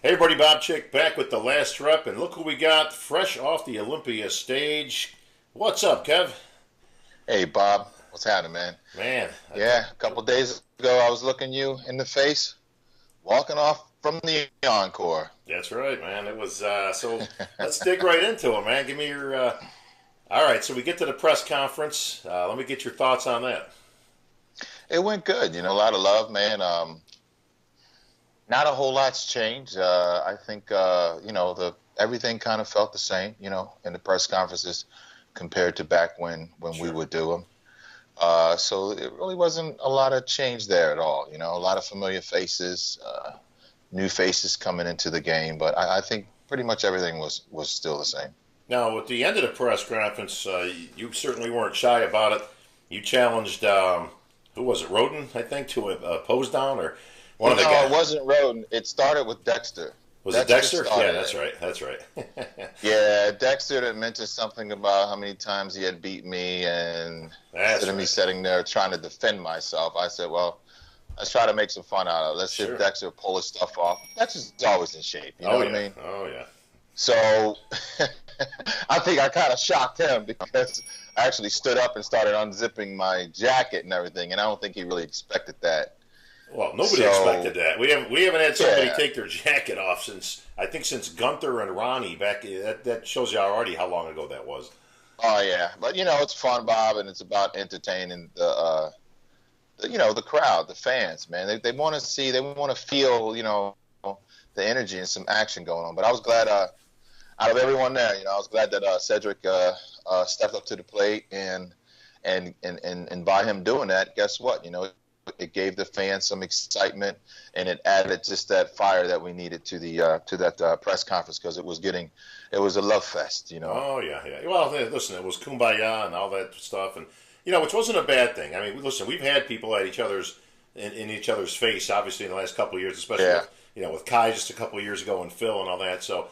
Hey everybody, Bob Chick back with the last rep, and look who we got fresh off the Olympia stage. What's up, Kev? Hey Bob, what's happening, man? Man, Yeah, a couple days ago I was looking you in the face, walking off from the encore. that's right, man. It was so. Let's dig right into it, man. Give me your. All right, so we get to the press conference. Let me get your thoughts on that. It went good, a lot of love, man. Not a whole lot's changed. I think the everything kind of felt the same, in the press conferences compared to back when we Sure. would do them. So it really wasn't a lot of change there at all. A lot of familiar faces, new faces coming into the game, but I think pretty much everything was still the same. Now, at the end of the press conference, you certainly weren't shy about it. You challenged who was it, Roden, I think, to a pose down or one of the No, guys. it wasn't Roden. It started with Dexter. Was it Dexter? Yeah, Started that's it. right. That's right. Yeah, Dexter had mentioned something about how many times he had beat me, and That's instead of me right. sitting there trying to defend myself, I said, well, let's try to make some fun out of it. Let's see Sure. if Dexter pull his stuff off. Dexter's always in shape, you know Oh what I yeah. mean? Oh yeah. So I think I kind of shocked him because I actually stood up and started unzipping my jacket and everything, and I don't think he really expected that. Well, nobody So expected that. We haven't had somebody yeah, take their jacket off since Gunther and Ronnie back. That shows you already how long ago that was. oh yeah, but it's fun, Bob, and it's about entertaining the crowd, the fans, man. They want to see, they want to feel, the energy and some action going on. But I was glad, out of everyone there, I was glad that Cedric stepped up to the plate, and by him doing that, guess what? It gave the fans some excitement, and it added just that fire that we needed to that press conference because it was a love fest. Oh yeah, yeah. Well, listen, it was kumbaya and all that stuff, and which wasn't a bad thing. I mean, listen, we've had people at each other's in each other's face, obviously, in the last couple of years, especially Yeah, with Kai just a couple of years ago and Phil and all that. So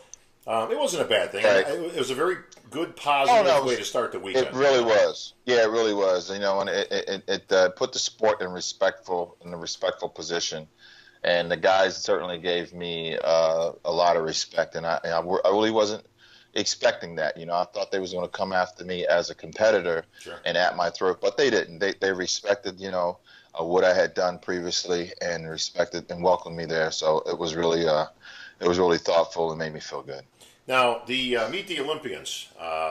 it wasn't a bad thing. right. It was a very good, Oh no, positive way to start the it weekend. really was. Yeah, it really was. And it put the sport in a respectful position, and the guys certainly gave me a lot of respect, and I really wasn't expecting that. I thought they was going to come after me as a competitor Sure. and at my throat, but they didn't. They respected what I had done previously and respected and welcomed me there. So it was really thoughtful and made me feel good. Now, the Meet the Olympians,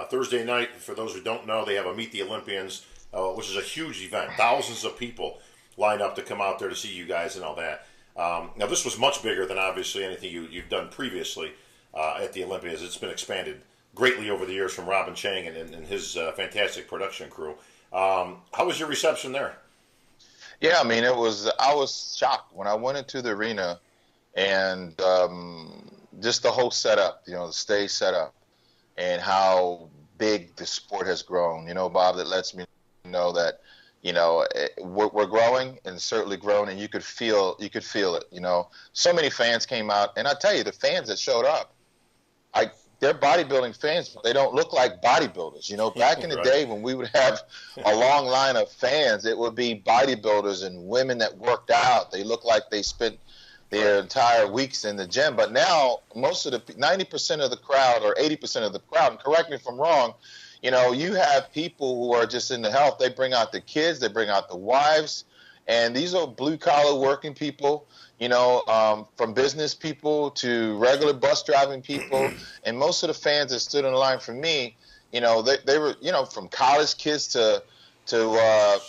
Thursday night, for those who don't know, they have a Meet the Olympians, which is a huge event. Thousands of people line up to come out there to see you guys and all that. Now, this was much bigger than obviously anything you've done previously at the Olympians. It's been expanded greatly over the years from Robin Chang and his fantastic production crew. How was your reception there? Yeah, I mean, I was shocked when I went into the arena and just the whole setup, the stage setup, and how big the sport has grown. Bob, that lets me know that we're growing and certainly grown, and you could feel it. So many fans came out, and I tell you, the fans that showed up, they're bodybuilding fans, but they don't look like bodybuilders. Back in the Right. day when we would have a long line of fans, it would be bodybuilders and women that worked out. They look like they spent Right. their entire weeks in the gym. But now, most of the 90% of the crowd or 80% of the crowd, and correct me if I'm wrong, you have people who are just into health. They bring out the kids, they bring out the wives, and these are blue collar working people. From business people to regular bus driving people, and most of the fans that stood in line for me, they were, from college kids to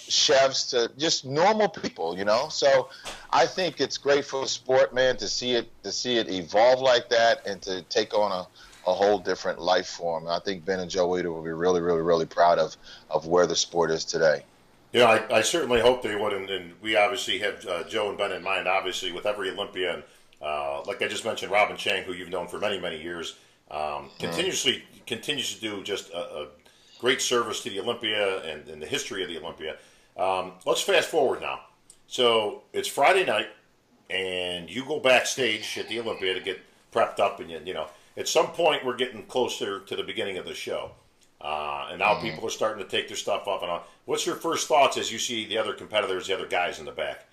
chefs to just normal people. So I think it's great for the sport, man, to see it evolve like that and to take on a whole different life form. And I think Ben and Joe Weider will be really, really, really proud of where the sport is today. I certainly hope they would, and we obviously have Joe and Ben in mind, obviously, with every Olympia. And like I just mentioned, Robin Chang, who you've known for many, many years, continues to do just a great service to the Olympia and the history of the Olympia. Let's fast forward now. So it's Friday night, and you go backstage at the Olympia to get prepped up, and at some point we're getting closer to the beginning of the show. And now people are starting to take their stuff off and on. What's your first thoughts as you see the other competitors, the other guys in the back?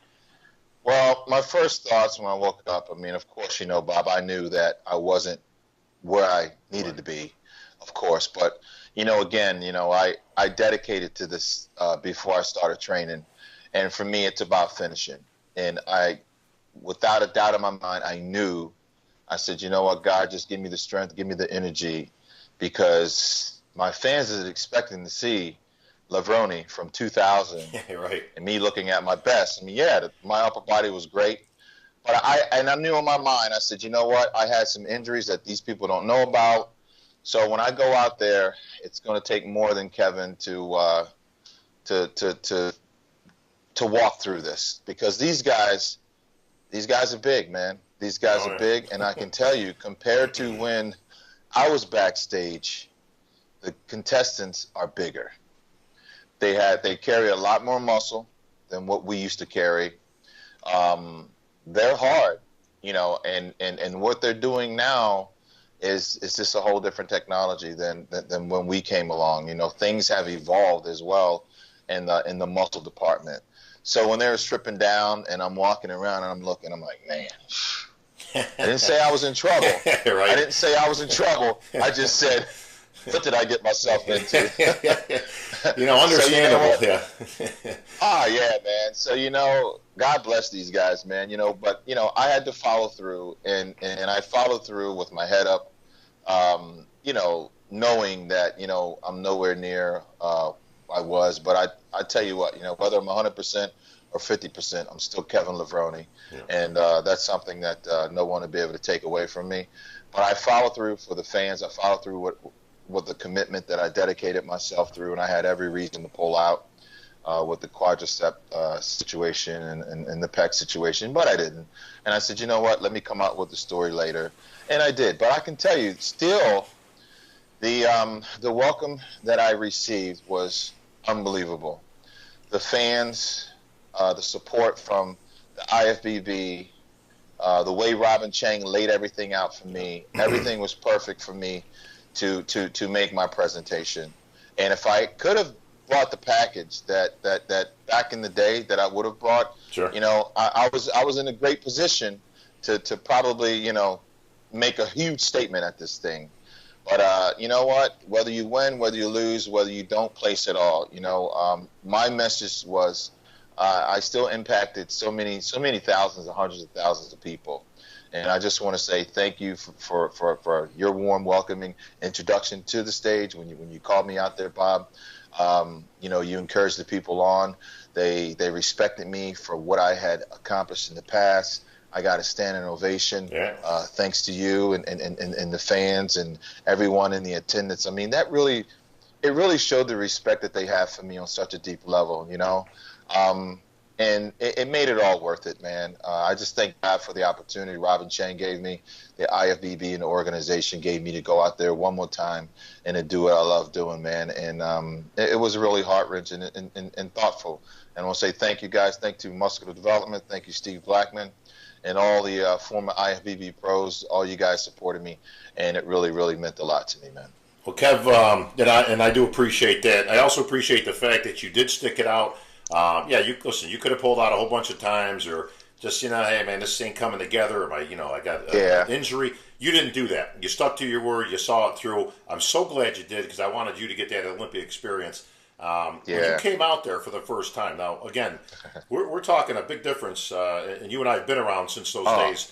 Well, my first thoughts when I woke up, I mean, of course, Bob, I knew that I wasn't where I needed to be, of course. But, again, I dedicated to this before I started training. And for me, it's about finishing. And without a doubt in my mind, I said, you know what, God, just give me the strength, give me the energy, because my fans is expecting to see Levrone from 2000 Right. and me looking at my best. I mean, yeah, my upper body was great. But I knew in my mind, I said, you know what? I had some injuries that these people don't know about. So when I go out there, it's going to take more than Kevin to walk through this, because these guys are big, man. These guys are big, and I can tell you, compared to when I was backstage, the contestants are bigger. They carry a lot more muscle than what we used to carry. They're hard, and what they're doing now is just a whole different technology than when we came along. Things have evolved as well in the muscle department. So when they were stripping down and I'm walking around and I'm looking, I'm like, man, I didn't say I was in trouble. Right. I didn't say I was in trouble. I just said, what did I get myself into? Understandable. So, Yeah. Yeah, man. So, God bless these guys, man. But I had to follow through, and I followed through with my head up, knowing that, I'm nowhere near I was. But I tell you what, whether I'm 100% or 50%, I'm still Kevin Levrone. Yeah. And that's something that no one will be able to take away from me. But I follow through for the fans. I follow through with the commitment that I dedicated myself through, and I had every reason to pull out with the quadricep situation and the pec situation, but I didn't. And I said, you know what, let me come out with the story later. And I did. But I can tell you, still, the welcome that I received was unbelievable. The fans, the support from the IFBB, the way Robin Chang laid everything out for me, everything was perfect for me to make my presentation. And if I could have brought the package that back in the day that I would have brought, sure. I was in a great position to probably, make a huge statement at this thing. But you know what? Whether you win, whether you lose, whether you don't place at all, my message was I still impacted so many thousands and hundreds of thousands of people. And I just want to say thank you for your warm welcoming introduction to the stage when you called me out there, Bob. You encouraged the people on. They respected me for what I had accomplished in the past. I got a standing ovation, thanks to you and the fans and everyone in the attendance. I mean, it really showed the respect that they have for me on such a deep level, and it made it all worth it, man. I just thank God for the opportunity Robin Chang gave me, the IFBB and the organization gave me to go out there one more time and to do what I love doing, man. And it was really heart-wrenching and thoughtful. And I want to say thank you, guys. Thank you, Muscular Development. Thank you, Steve Blackman, and all the former IFBB pros. All you guys supported me, and it really, really meant a lot to me, man. Well, Kev, and I do appreciate that. I also appreciate the fact that you did stick it out. You could have pulled out a whole bunch of times, or just, hey man, this ain't coming together, or I got an injury. You didn't do that. You stuck to your word. You saw it through. I'm so glad you did, because I wanted you to get that Olympia experience. When you came out there for the first time. Now, again, we're talking a big difference, and you and I have been around since those days.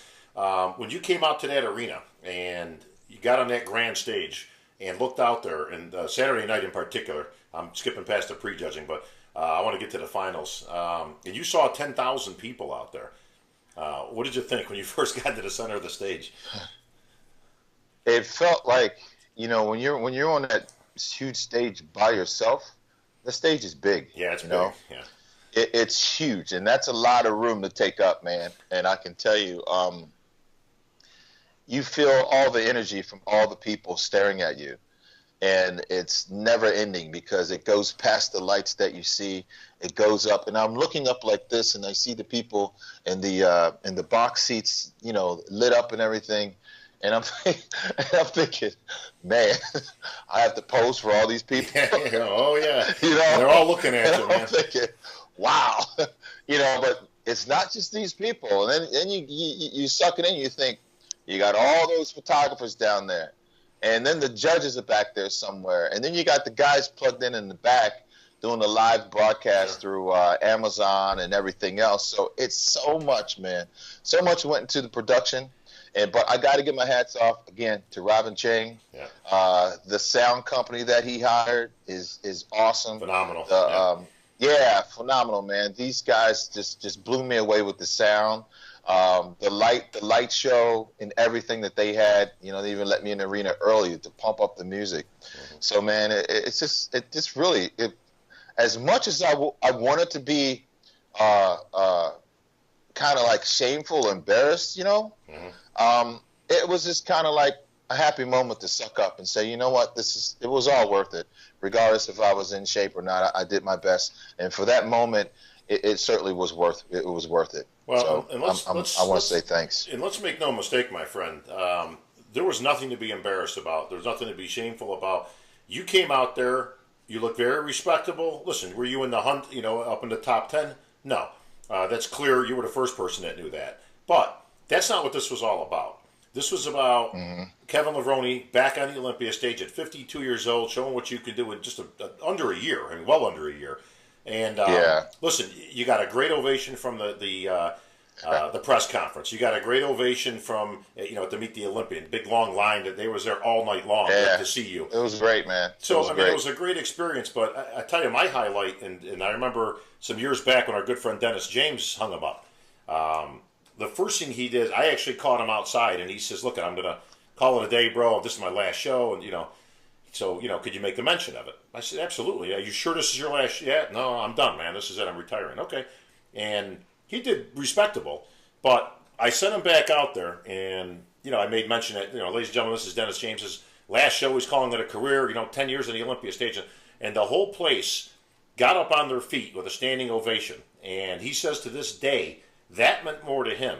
When you came out to that arena and you got on that grand stage and looked out there, and Saturday night in particular, I'm skipping past the prejudging, but I want to get to the finals. And you saw 10,000 people out there. What did you think when you first got to the center of the stage? It felt like, when you're on that huge stage by yourself, the stage is big. Yeah, it's big. Yeah. It's huge, and that's a lot of room to take up, man. And I can tell you, you feel all the energy from all the people staring at you. And it's never ending, because it goes past the lights that you see. It goes up, and I'm looking up like this, and I see the people in the box seats, lit up and everything. And I'm thinking, man, I have to pose for all these people. Oh yeah, they're all looking at you, man. I'm thinking, wow, but it's not just these people. And then you suck it in. You think you got all those photographers down there, and then the judges are back there somewhere, and then you got the guys plugged in the back doing the live broadcast through Amazon and everything else. So it's so much, man. So much went into the production. But I got to give my hats off again to Robin Chang. Yeah. The sound company that he hired is awesome. Phenomenal. Phenomenal, man. These guys just blew me away with the sound. The light show and everything that they had. They even let me in the arena early to pump up the music. Mm-hmm. So, man, it just really as much as I wanted to be kind of like shameful, embarrassed, Mm-hmm. It was just kind of like a happy moment to suck up and say, you know what, it was all worth it, regardless if I was in shape or not. I did my best, and for that moment, it certainly was worth it. It was worth it. Well, so I want to say thanks. And let's make no mistake, my friend. There was nothing to be embarrassed about. There was nothing to be shameful about. You came out there. You looked very respectable. Listen, were you in the hunt, up in the top 10? No. That's clear. You were the first person that knew that. But that's not what this was all about. This was about Kevin Levrone back on the Olympia stage at 52 years old, showing what you can do in just under a year. I mean, well under a year. And listen, you got a great ovation from the press conference. You got a great ovation from to meet the Olympian. Big long line that they was there all night long to see you. It was great, man. So it was a great experience. But I tell you, my highlight, and I remember some years back when our good friend Dennis James hung him up. The first thing he did, I actually caught him outside, and he says, "Look, I'm gonna call it a day, bro. This is my last show, and so could you make a mention of it?" I said, "Absolutely. Are you sure this is your last? Yeah, no, I'm done, man. This is it. I'm retiring." Okay, and he did respectable, but I sent him back out there, and I made mention that ladies and gentlemen, this is Dennis James's last show. He's calling it a career. 10 years on the Olympia stage, and the whole place got up on their feet with a standing ovation. And he says to this day, that meant more to him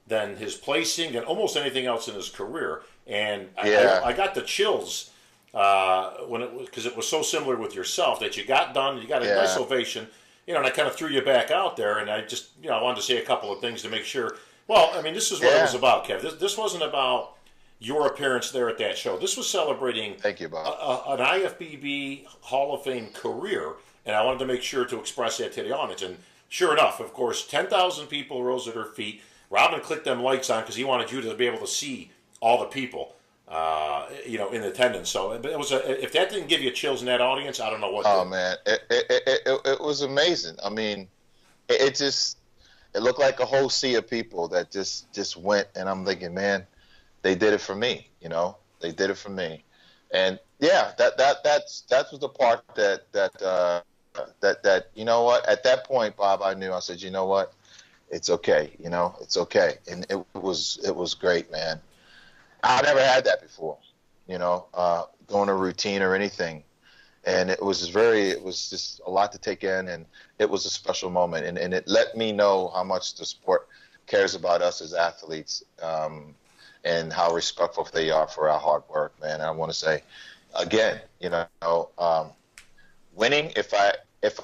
than his placing and almost anything else in his career. And I got the chills because it was so similar with yourself that you got done, you got a nice ovation, and I kind of threw you back out there, and I just, I wanted to say a couple of things to make sure. Well, I mean, this is what it was about, Kev. This wasn't about your appearance there at that show. This was celebrating Thank you, Bob. An IFBB Hall of Fame career, and I wanted to make sure to express that to the audience. And sure enough, of course, 10,000 people rose at her feet. Robin clicked them lights on because he wanted you to be able to see all the people, in attendance. So it was if that didn't give you chills in that audience, I don't know what did. Oh, man. It was amazing. I mean, it looked like a whole sea of people that just went, and I'm thinking, man, they did it for me, They did it for me. And, yeah, that's the part that you know what, at that point, Bob, I knew. I said, you know what, it's okay, it's okay. And it was great, man. I never had that before, going a routine or anything. And it was just a lot to take in, and it was a special moment. And it let me know how much the sport cares about us as athletes, and how respectful they are for our hard work, man. And I want to say, again, winning, if I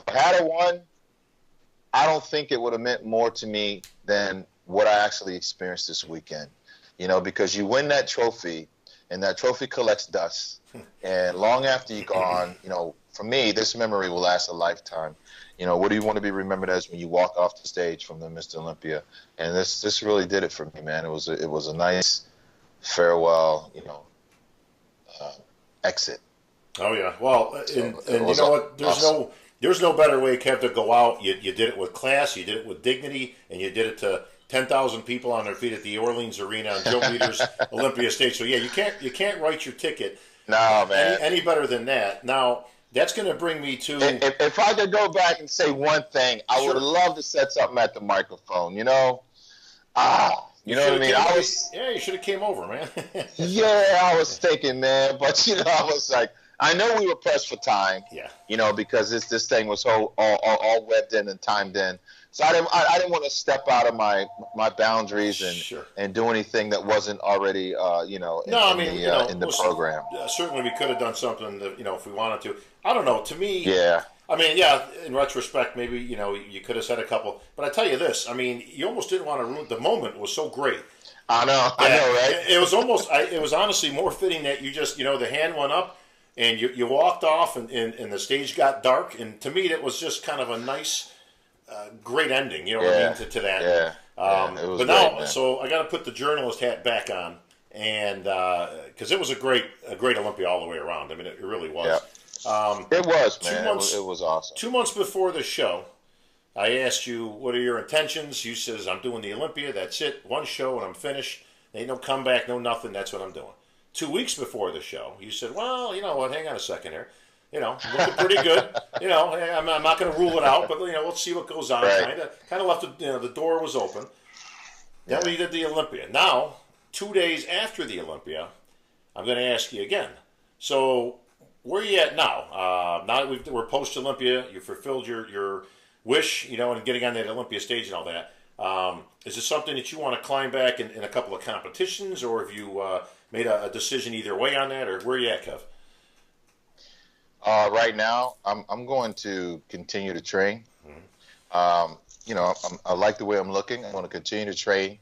had won, I don't think it would have meant more to me than what I actually experienced this weekend. Because you win that trophy, and that trophy collects dust. And long after you're gone, for me, this memory will last a lifetime. What do you want to be remembered as when you walk off the stage from the Mr. Olympia? And this really did it for me, man. It was a nice farewell, exit. Oh yeah, well, and you know what? There's no better way, Kev, to go out. You did it with class, you did it with dignity, and you did it to 10,000 people on their feet at the Orleans Arena on Joe Leader's Olympia stage. So yeah, you can't write your ticket. No, man. Any better than that. Now that's going to bring me to. If I could go back and say one thing, I would love to set something at the microphone. You know what I mean? You should have came over, man. Yeah, I was thinking, man, but I was like, I know we were pressed for time. Yeah. Because this thing was all webbed in and timed in. So I didn't want to step out of my boundaries and do anything that wasn't already in the program. Certainly we could have done something that, if we wanted to. I don't know. To me, I mean, yeah, in retrospect, maybe, you could have said a couple. But I tell you this, I mean, you almost didn't want to ruin the moment was so great. I know, right? It was almost, it was honestly more fitting that you just, the hand went up and you walked off and the stage got dark. And to me, it was just kind of a nice, great ending, you know what I mean, to that. Yeah. It was but now, great, man. so I got to put the journalist hat back on. And because it was a great Olympia all the way around. I mean, it really was. Yeah. It was, man. It was awesome. 2 months before the show, I asked you, what are your intentions? You says, I'm doing the Olympia. That's it. One show and I'm finished. Ain't no comeback, no nothing. That's what I'm doing. 2 weeks before the show, you said, well, you know what? Hang on a second here. Looking pretty good. I'm not going to rule it out, but, let's see what goes on. Right. Kind of left the door was open. Then we did the Olympia. Now, 2 days after the Olympia, I'm going to ask you again. So, where are you at now? Now that we're post-Olympia, you fulfilled your wish, and getting on that Olympia stage and all that. Is it something that you want to climb back in a couple of competitions, or have you made a decision either way on that, or where are you at, Kev? Right now, I'm going to continue to train. Mm-hmm. I like the way I'm looking. I'm going to continue to train.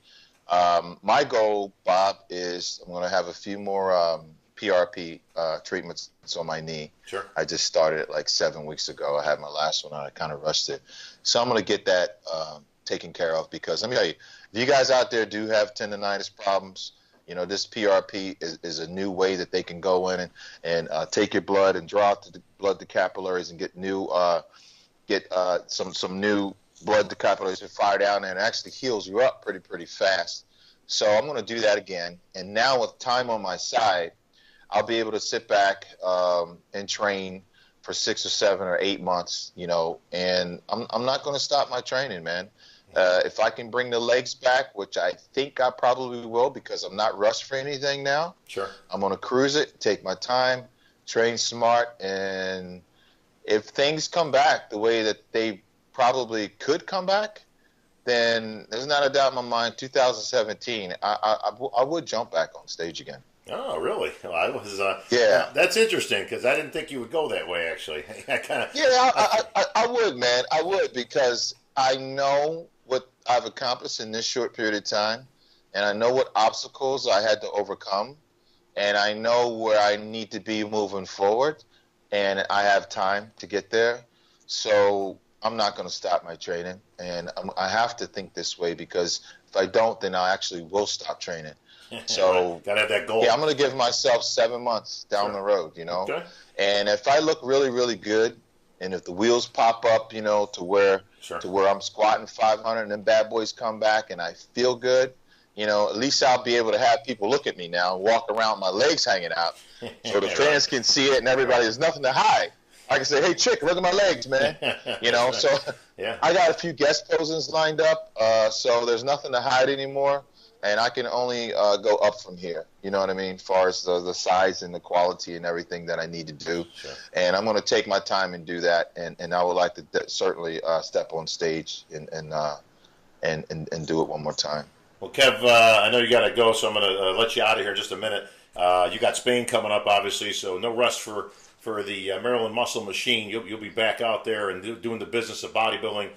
My goal, Bob, is I'm going to have a few more PRP treatments on my knee. Sure. I just started it like 7 weeks ago. I had my last one and I kind of rushed it. So I'm going to get that taken care of, because let me tell you, if you guys out there do have tendonitis problems, this PRP is a new way that they can go in and take your blood and draw out the blood to capillaries and get some new blood to capillaries and fire down there, and it actually heals you up pretty fast. So I'm going to do that again. And now with time on my side, I'll be able to sit back and train for 6 or 7 or 8 months, and I'm not going to stop my training, man. If I can bring the legs back, which I think I probably will, because I'm not rushed for anything now. Sure. I'm going to cruise it, take my time, train smart, and if things come back the way that they probably could come back, then there's not a doubt in my mind, 2017, I would jump back on stage again. Oh, really? Well, I was. Yeah, that's interesting, because I didn't think you would go that way. Actually, I would, man. I would, because I know what I've accomplished in this short period of time, and I know what obstacles I had to overcome, and I know where I need to be moving forward, and I have time to get there. So I'm not going to stop my training, and I have to think this way, because if I don't, then I actually will stop training. So gotta have that goal. Yeah, I'm going to give myself 7 months down the road, Okay. And if I look really, really good, and if the wheels pop up, to where I'm squatting 500 and then bad boys come back and I feel good, at least I'll be able to have people look at me now and walk around with my legs hanging out, so the fans can see it and everybody, there's nothing to hide. I can say, hey, chick, look at my legs, man. So yeah. I got a few guest posings lined up, so there's nothing to hide anymore. And I can only go up from here, you know what I mean, as far as the size and the quality and everything that I need to do. Sure. And I'm going to take my time and do that. And I would like to certainly step on stage and do it one more time. Well, Kev, I know you got to go, so I'm going to let you out of here in just a minute. You got Spain coming up, obviously, so no rest for the Maryland Muscle Machine. You'll be back out there and doing the business of bodybuilding.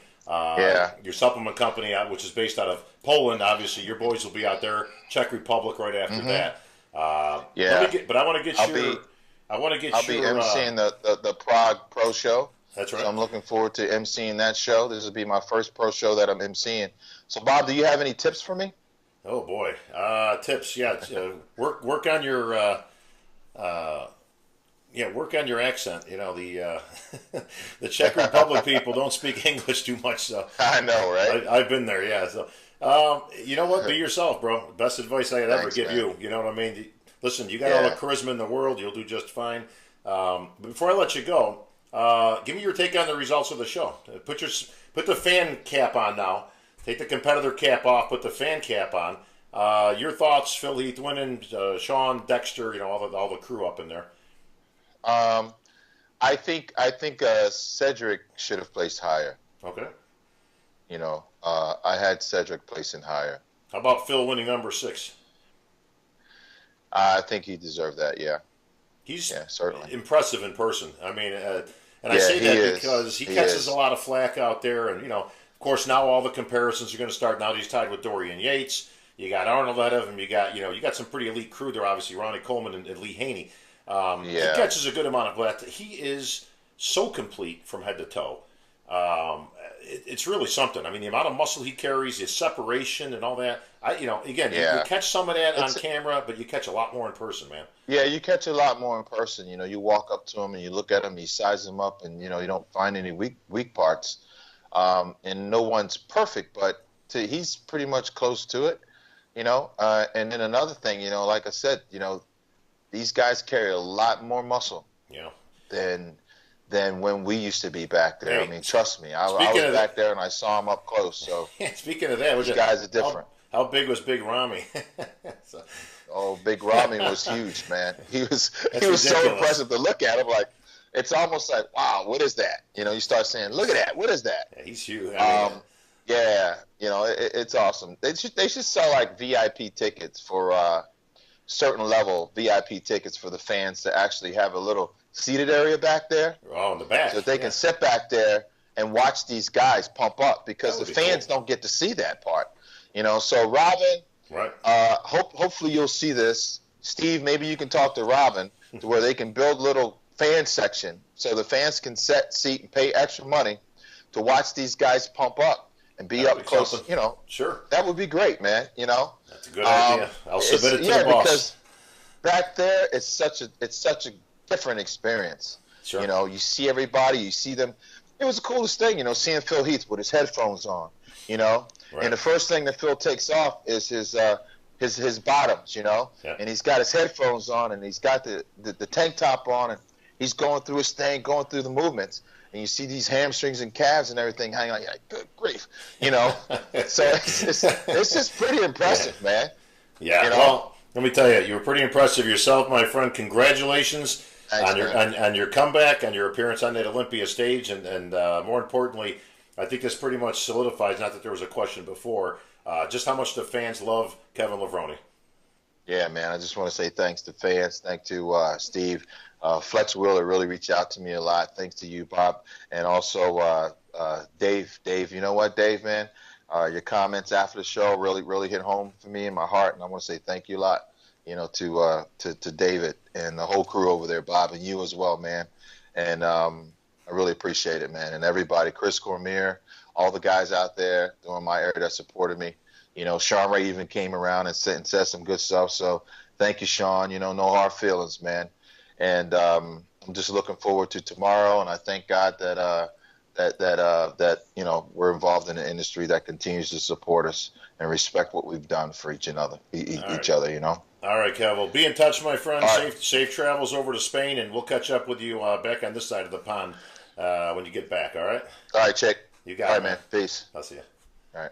Your supplement company, which is based out of Poland, obviously your boys will be out there. Czech Republic right after that. But I want to get I'll be emceeing the Prague Pro Show. That's right. So I'm looking forward to emceeing that show. This will be my first pro show that I'm emceeing. So Bob, do you have any tips for me? Oh boy, tips. Yeah, work on your. Work on your accent. The Czech Republic people don't speak English too much. So I know, right? I've been there. Yeah. So you know what? Be yourself, bro. Best advice I could ever give you. You know what I mean? Listen, you got all the charisma in the world. You'll do just fine. But before I let you go, give me your take on the results of the show. Put the fan cap on now. Take the competitor cap off. Put the fan cap on. Your thoughts, Phil Heath winning, Sean, Dexter, all the crew up in there. I think Cedric should have placed higher. Okay. I had Cedric placing higher. How about Phil winning number 6? I think he deserved that. Yeah. He's certainly impressive in person. I mean, And I say he that is. because he He catches is. a lot of flack out there. And, of course, now all the comparisons are going to start. Now he's tied with Dorian Yates. You got Arnold ahead of him. You got some pretty elite crew there, obviously, Ronnie Coleman and Lee Haney. He catches a good amount of flack. He is so complete from head to toe. It's really something. I mean, the amount of muscle he carries, his separation and all that. You catch some of that on camera, but you catch a lot more in person, man. Yeah, you catch a lot more in person. You walk up to him and you look at him, you size him up, and you don't find any weak parts. And no one's perfect, but he's pretty much close to it. And then another thing, like I said, these guys carry a lot more muscle. Yeah. Than when we used to be back there. Hey, I mean, trust me, I was back there and I saw him up close. So speaking of that, these guys are different. How big was Big Rami? Oh, Big Rami was huge, man. He was ridiculous. So impressive to look at him. Like, it's almost like, wow, what is that? You start saying, look at that. What is that? Yeah, he's huge. It's awesome. They should sell like VIP tickets for certain level VIP tickets for the fans to actually have a little seated area back there. Oh, in the back. So they can sit back there and watch these guys pump up, because the fans cool. don't get to see that part. So Robin, right. Hopefully you'll see this. Steve, maybe you can talk to Robin to where they can build a little fan section so the fans can seat and pay extra money to watch these guys pump up and be up close. Something. Sure. That would be great, man. That's a good idea. I'll submit it to the boss. Because back there, it's such a different experience. Sure. You see everybody, you see them. It was the coolest thing, seeing Phil Heath with his headphones on, Right. And the first thing that Phil takes off is his bottoms, Yeah. and he's got his headphones on and he's got the tank top on and he's going through his thing, going through the movements, and you see these hamstrings and calves and everything hanging on. You're like, good grief, So it's just pretty impressive, man. Yeah. Well, let me tell you, you were pretty impressive yourself, my friend. Congratulations. Thanks, on your comeback, on your appearance on that Olympia stage, and more importantly, I think this pretty much solidifies, not that there was a question before, just how much the fans love Kevin Levrone. Yeah, man, I just want to say thanks to fans, thanks to Steve. Flex Wheeler really reached out to me a lot. Thanks to you, Bob, and also Dave. Dave, you know what, Dave, man? Your comments after the show really hit home for me in my heart, and I want to say thank you a lot. To David and the whole crew over there, Bob, and you as well, man. And I really appreciate it, man. And everybody, Chris Cormier, all the guys out there in my area that supported me. Sean Ray even came around and said some good stuff. So thank you, Sean. No hard feelings, man. And I'm just looking forward to tomorrow. And I thank God that we're involved in an industry that continues to support us and respect what we've done for each other. All right, Kev. Well, be in touch, my friend. All Safe travels over to Spain, and we'll catch up with you back on this side of the pond when you get back, all right? All right, Chick. You got it, all right, man. Peace. I'll see you. All right.